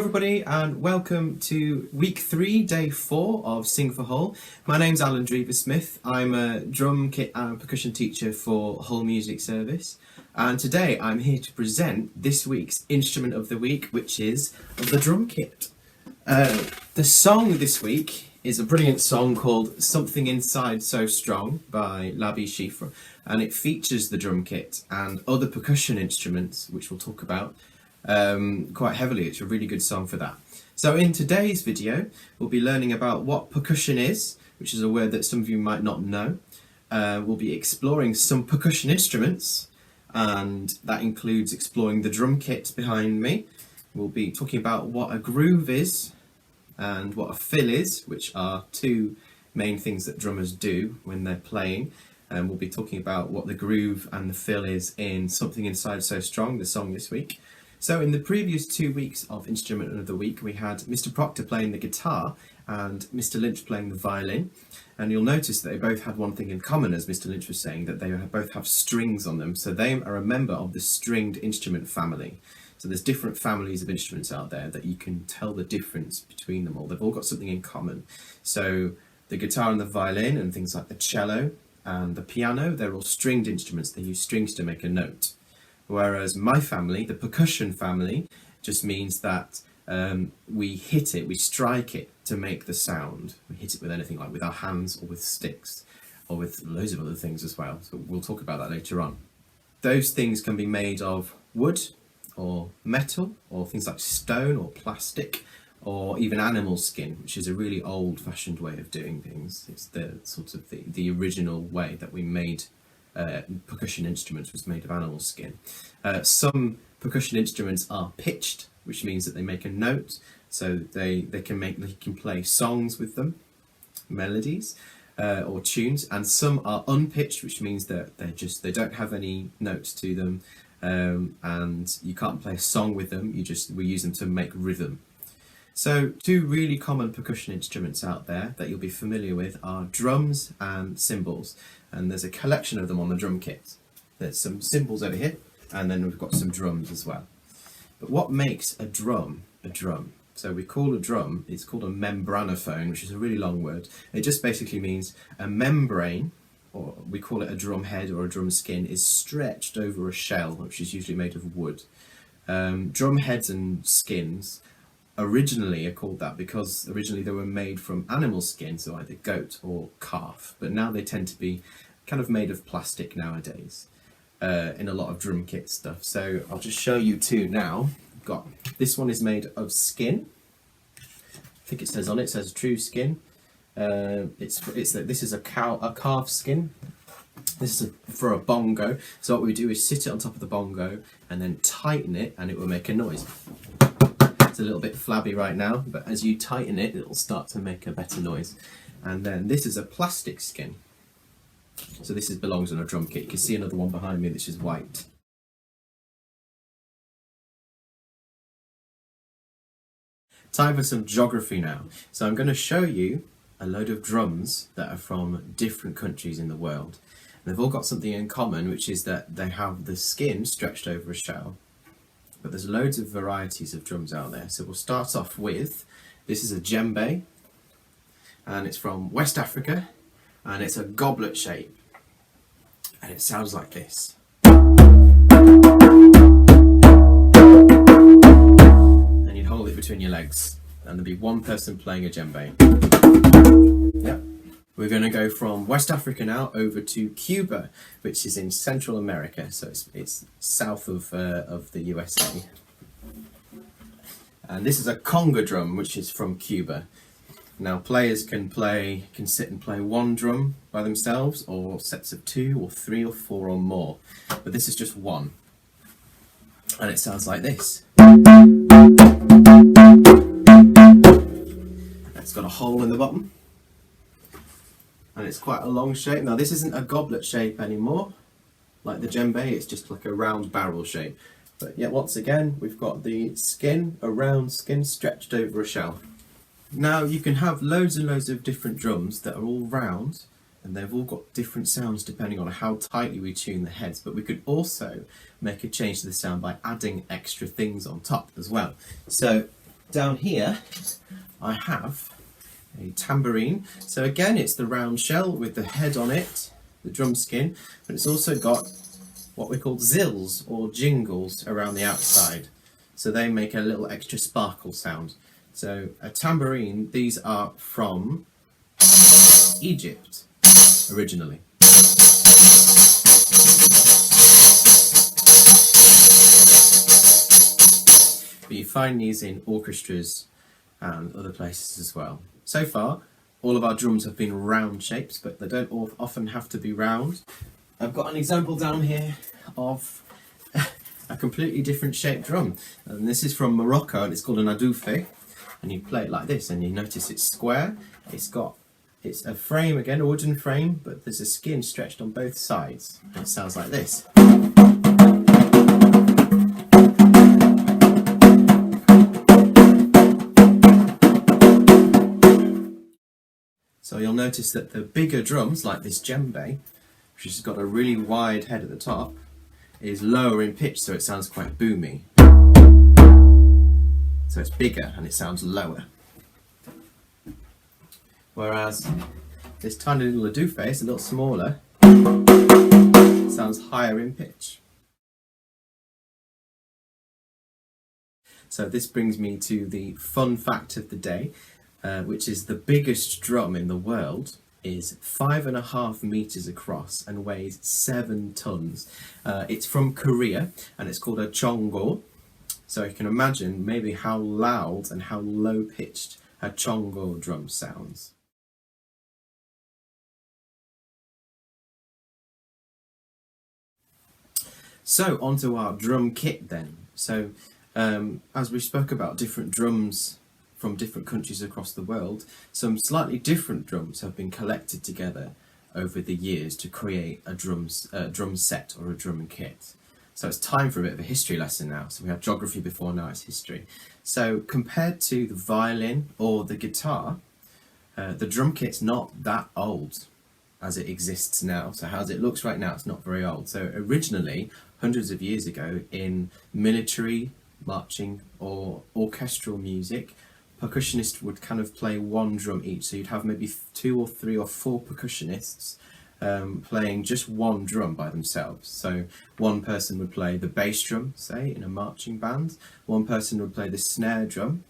everybody and welcome to week 3, day 4 of Sing for Hull. My name's Drever-Smith. I'm a drum kit and percussion teacher for Hull Music Service, and today I'm here to present this week's instrument of the week, which is the drum kit. The song this week is a brilliant song called Something Inside So Strong by Labi Schiffer, and it features the drum kit and other percussion instruments, which we'll talk about quite heavily. It's a really good song for that. So in today's video we'll be learning about what percussion is, which is a word that some of you might not know. We'll be exploring some percussion instruments, and that includes exploring the drum kit behind me. We'll be talking about what a groove is and what a fill is, which are two main things that drummers do when they're playing. And we'll be talking about what the groove and the fill is in Something Inside So Strong, the song this week. So in the previous 2 weeks of Instrument of the Week, we had Mr. Proctor playing the guitar and Mr. Lynch playing the violin. And you'll notice that they both had one thing in common, as Mr. Lynch was saying, that they both have strings on them. So they are a member of the stringed instrument family. So there's different families of instruments out there that you can tell the difference between them all. They've all got something in common. So the guitar and the violin and things like the cello and the piano, they're all stringed instruments. They use strings to make a note. Whereas my family, the percussion family, just means that we hit it, we strike it to make the sound. We hit it with anything, like with our hands or with sticks or with loads of other things as well. So we'll talk about that later on. Those things can be made of wood or metal or things like stone or plastic or even animal skin, which is a really old-fashioned way of doing things. It's the sort of the original way that we made percussion instruments was made of animal skin. Some percussion instruments are pitched, which means that they make a note, so they can play songs with them, melodies or tunes, and some are unpitched, which means that they don't have any notes to them, and you can't play a song with them. We use them to make rhythm. So two really common percussion instruments out there that you'll be familiar with are drums and cymbals, and there's a collection of them on the drum kit. There's some cymbals over here, and then we've got some drums as well. But what makes a drum a drum? So we call a drum, it's called a membranophone, which is a really long word. It just basically means a membrane, or we call it a drum head or a drum skin, is stretched over a shell, which is usually made of wood. Drum heads and skins originally are called that because originally they were made from animal skin, so either goat or calf, but now they tend to be kind of made of plastic nowadays in a lot of drum kit stuff. So I'll just show you two now. This one is made of skin. I think it says on it says true skin. This is a calf skin. This is for a bongo. So what we do is sit it on top of the bongo and then tighten it, and it will make a noise. It's a little bit flabby right now, but as you tighten it, it'll start to make a better noise. And then this is a plastic skin. So this belongs on a drum kit. You can see another one behind me, which is white. Time for some geography now. So I'm going to show you a load of drums that are from different countries in the world. And they've all got something in common, which is that they have the skin stretched over a shell. But there's loads of varieties of drums out there. So we'll start off with, this is a djembe, and it's from West Africa, and it's a goblet shape, and it sounds like this. And you'd hold it between your legs, and there'd be one person playing a djembe. Yep. We're going to go from West Africa now over to Cuba, which is in Central America, so it's south of the USA. And this is a conga drum, which is from Cuba. Now players can sit and play one drum by themselves, or sets of 2 or 3 or 4 or more. But this is just one. And it sounds like this. It's got a hole in the bottom. And it's quite a long shape. Now this isn't a goblet shape anymore, like the djembe, it's just like a round barrel shape. But yet once again, we've got the skin, a round skin stretched over a shell. Now you can have loads and loads of different drums that are all round, and they've all got different sounds depending on how tightly we tune the heads, but we could also make a change to the sound by adding extra things on top as well. So Down here I have a tambourine. So again, it's the round shell with the head on it, the drum skin, but it's also got what we call zills or jingles around the outside. So they make a little extra sparkle sound. So a tambourine, these are from Egypt originally. But you find these in orchestras and other places as well. So far, all of our drums have been round shapes, but they don't often have to be round. I've got an example down here of a completely different shaped drum. And this is from Morocco, and it's called an adoufe. And you play it like this, and you notice it's square. It's a frame again, a wooden frame, but there's a skin stretched on both sides. And it sounds like this. So you'll notice that the bigger drums, like this djembe, which has got a really wide head at the top, is lower in pitch, so it sounds quite boomy. So it's bigger and it sounds lower. Whereas this tiny little adoufe is a little smaller, sounds higher in pitch. So this brings me to the fun fact of the day, which is the biggest drum in the world is 5.5 meters across and weighs 7 tons. It's from Korea and it's called a chongo. So you can imagine maybe how loud and how low pitched a chongo drum sounds. So onto our drum kit then. So as we spoke about different drums from different countries across the world, some slightly different drums have been collected together over the years to create a drum set or a drum kit. So it's time for a bit of a history lesson now. So we had geography before, now it's history. So compared to the violin or the guitar, the drum kit's not that old as it exists now. So as it looks right now, it's not very old. So originally, hundreds of years ago, in military, marching or orchestral music, percussionists would kind of play one drum each. So you'd have maybe 2 or 3 or 4 percussionists playing just one drum by themselves. So one person would play the bass drum, say, in a marching band, one person would play the snare drum,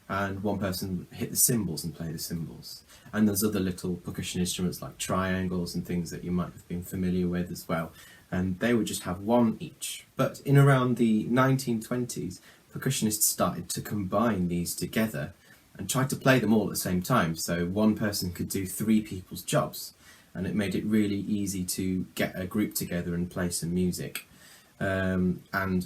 and one person would hit the cymbals and play the cymbals. And there's other little percussion instruments like triangles and things that you might have been familiar with as well. And they would just have one each. But in around the 1920s, percussionists started to combine these together and tried to play them all at the same time. So one person could do 3 people's jobs. And it made it really easy to get a group together and play some music. And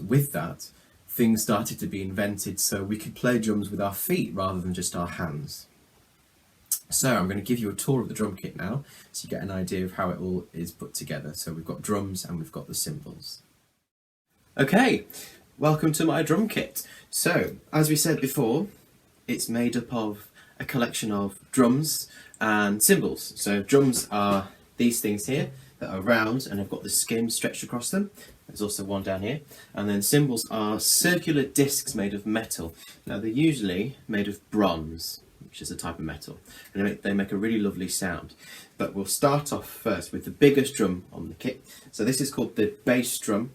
with that, things started to be invented so we could play drums with our feet rather than just our hands. So I'm going to give you a tour of the drum kit now, so you get an idea of how it all is put together. So we've got drums and we've got the cymbals. Okay, welcome to my drum kit. So, as we said before, it's made up of a collection of drums and cymbals. So drums are these things here that are round and have got the skin stretched across them. There's also one down here. And then cymbals are circular discs made of metal. Now they're usually made of bronze, which is a type of metal, and they make a really lovely sound. But we'll start off first with the biggest drum on the kit. So this is called the bass drum,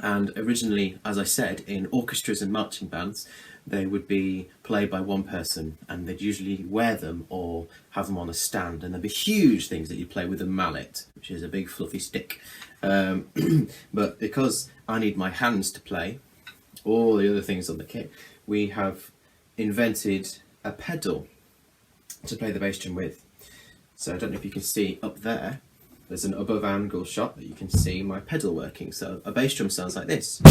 and originally, as I said, in orchestras and marching bands, they would be played by one person, and they'd usually wear them or have them on a stand, and there'd be huge things that you play with a mallet, which is a big fluffy stick. But because I need my hands to play all the other things on the kit, we have invented a pedal to play the bass drum with. So I don't know if you can see up there, there's an above angle shot that you can see my pedal working. So a bass drum sounds like this.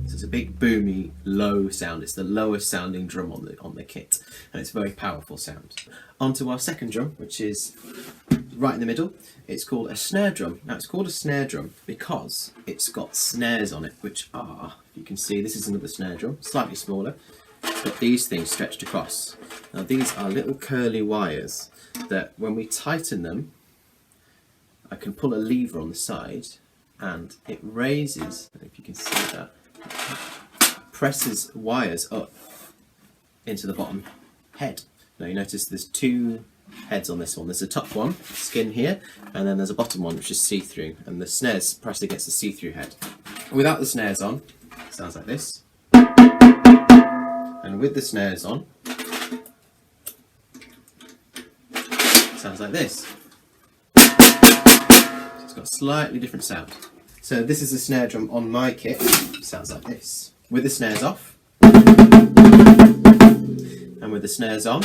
So it's a big boomy low sound. It's the lowest sounding drum on the kit, and it's a very powerful sound. On to our second drum, which is right in the middle. It's called a snare drum. Now it's called a snare drum because it's got snares on it, which are, if you can see, this is another snare drum, slightly smaller. But these things stretched across. Now these are little curly wires that when we tighten them, I can pull a lever on the side and it raises, I don't know if you can see that, presses wires up into the bottom head. Now you notice there's two heads on this one. There's a top one, skin here, and then there's a bottom one which is see-through, and the snares pressed against the see-through head. Without the snares on, it sounds like this. And with the snares on, it sounds like this. So it's got a slightly different sound. So this is the snare drum on my kit. It sounds like this. With the snares off, and with the snares on,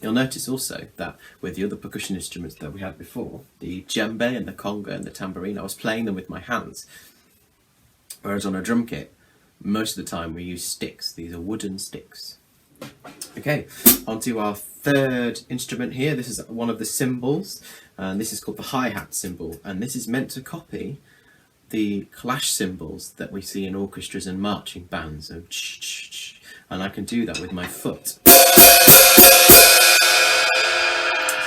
you'll notice also that with the other percussion instruments that we had before, the djembe and the conga and the tambourine, I was playing them with my hands. Whereas on a drum kit, most of the time we use sticks. These are wooden sticks. Okay, on to our third instrument here. This is one of the cymbals, and this is called the hi-hat cymbal, and this is meant to copy the clash cymbals that we see in orchestras and marching bands. So, and I can do that with my foot. So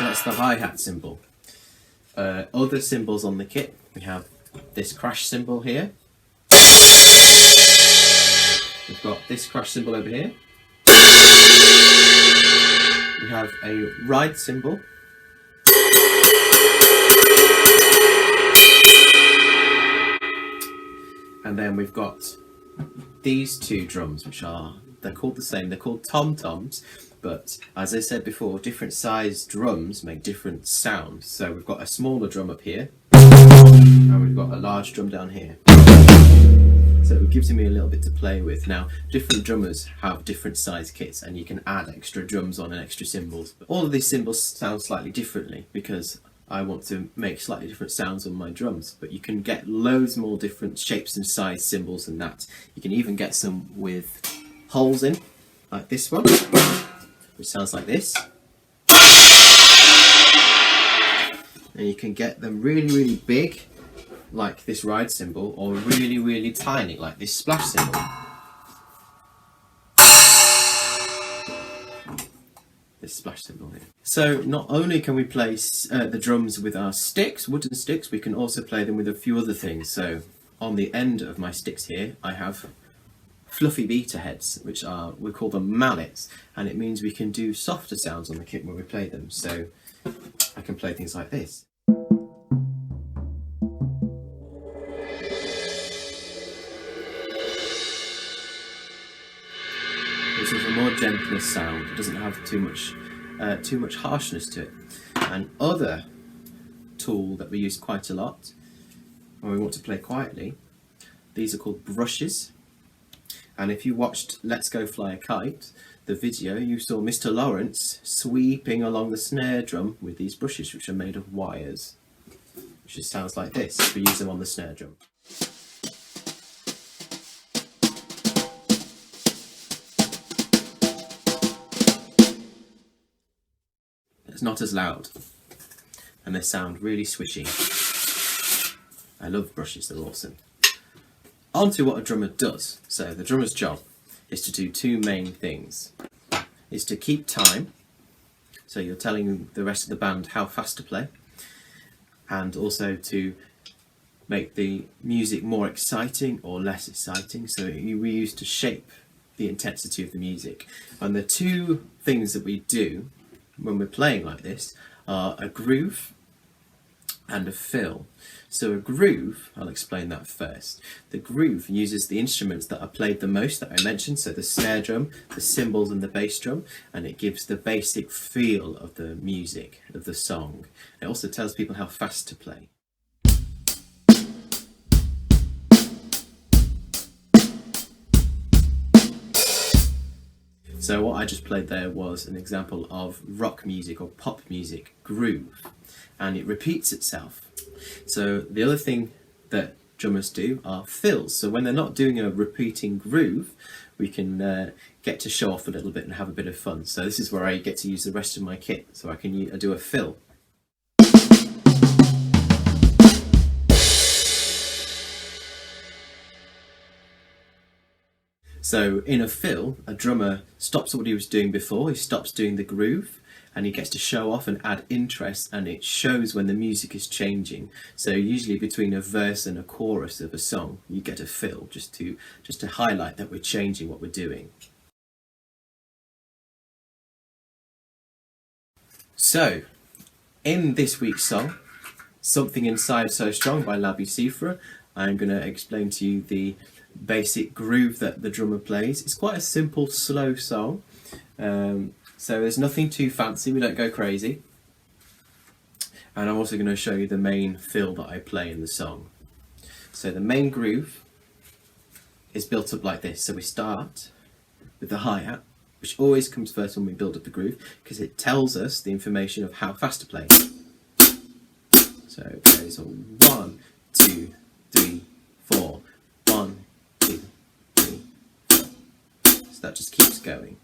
that's the hi-hat cymbal. Other cymbals on the kit, we have this crash cymbal here. We've got this crash cymbal over here. We have a ride cymbal. And then we've got these two drums, which they're called the same. They're called tom-toms, but as I said before, different sized drums make different sounds. So we've got a smaller drum up here, and we've got a large drum down here. So it gives me a little bit to play with. Now, different drummers have different size kits, and you can add extra drums on and extra cymbals. But all of these cymbals sound slightly differently because I want to make slightly different sounds on my drums. But you can get loads more different shapes and size cymbals than that. You can even get some with holes in, like this one, which sounds like this. And you can get them really, really big, like this ride cymbal, or really, really tiny, like this splash cymbal. This splash cymbal here. So not only can we play the drums with our sticks, wooden sticks, we can also play them with a few other things. So on the end of my sticks here, I have fluffy beater heads, which we call them mallets, and it means we can do softer sounds on the kit when we play them. So I can play things like this. This is a more gentler sound. It doesn't have too much harshness to it. And other tool that we use quite a lot when we want to play quietly, these are called brushes. And if you watched Let's Go Fly a Kite, the video, you saw Mr. Lawrence sweeping along the snare drum with these brushes, which are made of wires, which just sounds like this. We use them on the snare drum. It's not as loud, and they sound really swishy. I love brushes, they're awesome. On to what a drummer does. So the drummer's job is to do two main things. It's to keep time, so you're telling the rest of the band how fast to play, and also to make the music more exciting or less exciting, so we use to shape the intensity of the music. And the two things that we do when we're playing like this are a groove and a fill. So a groove, I'll explain that first. The groove uses the instruments that are played the most that I mentioned, so the snare drum, the cymbals and the bass drum, and it gives the basic feel of the music, of the song. It also tells people how fast to play. So what I just played there was an example of rock music or pop music groove, and it repeats itself. So the other thing that drummers do are fills. So when they're not doing a repeating groove, we can get to show off a little bit and have a bit of fun. So this is where I get to use the rest of my kit. So I can do a fill. So in a fill, a drummer stops what he was doing before, he stops doing the groove, and he gets to show off and add interest, and it shows when the music is changing. So usually between a verse and a chorus of a song you get a fill, just to highlight that we're changing what we're doing. So in this week's song, Something Inside So Strong by Labi Siffre, I'm going to explain to you the basic groove that the drummer plays. It's quite a simple, slow song, so there's nothing too fancy, we don't go crazy. And I'm also going to show you the main fill that I play in the song. So the main groove is built up like this. So we start with the hi-hat, which always comes first when we build up the groove, because it tells us the information of how fast to play. So it goes 1, 2, 3, 4. 1, 2, 3, 4. So that just keeps going.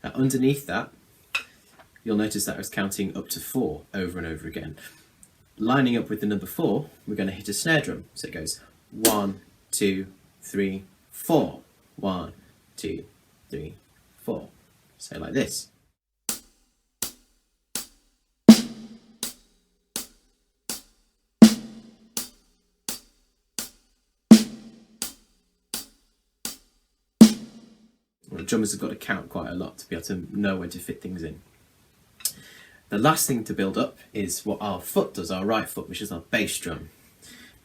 Now underneath that, you'll notice that I was counting up to 4 over and over again. Lining up with the number 4, we're going to hit a snare drum. So it goes 1, 2, 3, 4. 1, 2, 3, 4. So like this. Well, drummers have got to count quite a lot to be able to know when to fit things in. The last thing to build up is what our foot does, our right foot, which is our bass drum.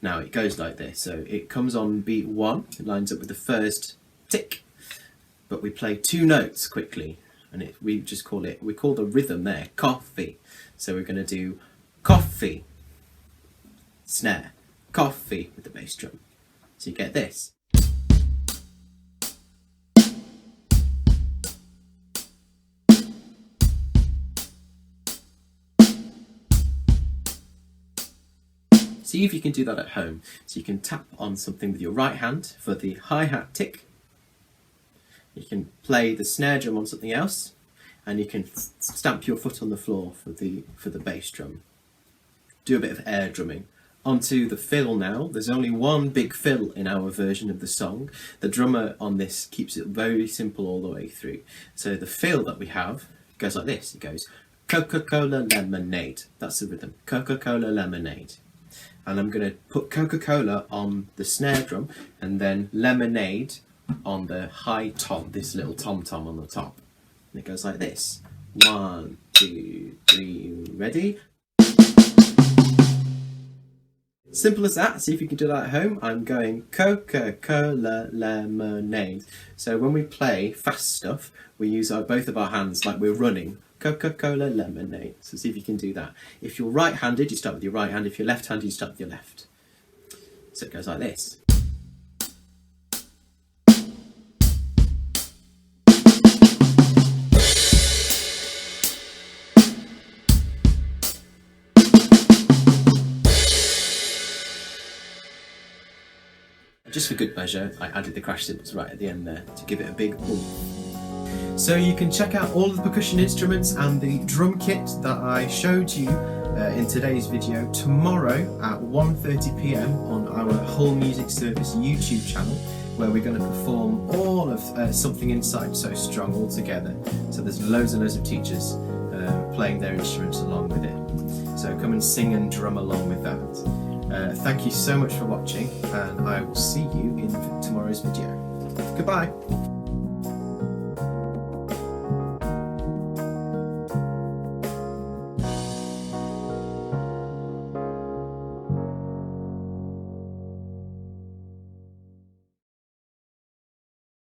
Now it goes like this, so it comes on beat 1, it lines up with the first tick, but we play 2 notes quickly, and we call the rhythm there coffee. So we're going to do coffee, snare, coffee with the bass drum. So you get this. See if you can do that at home. So you can tap on something with your right hand for the hi-hat tick. You can play the snare drum on something else, and you can stamp your foot on the floor for the bass drum. Do a bit of air drumming. Onto the fill now. There's only one big fill in our version of the song. The drummer on this keeps it very simple all the way through. So the fill that we have goes like this. It goes Coca-Cola lemonade. That's the rhythm. Coca-Cola lemonade. And I'm going to put Coca-Cola on the snare drum and then lemonade on the high tom, this little tom-tom on the top. And it goes like this. 1, 2, 3, ready? Simple as that. See if you can do that at home. I'm going Coca-Cola lemonade. So when we play fast stuff, we use both of our hands like we're running. Coca-Cola lemonade. So see if you can do that. If you're right-handed, you start with your right hand. If you're left-handed, you start with your left. So it goes like this. Just for good measure, I added the crash cymbals right at the end there to give it a big boom. So you can check out all of the percussion instruments and the drum kit that I showed you in today's video tomorrow at 1:30 PM on our Whole Music Service YouTube channel, where we're going to perform all of Something Inside So Strong all together. So there's loads and loads of teachers playing their instruments along with it. So come and sing and drum along with that. Thank you so much for watching, and I will see you in tomorrow's video. Goodbye!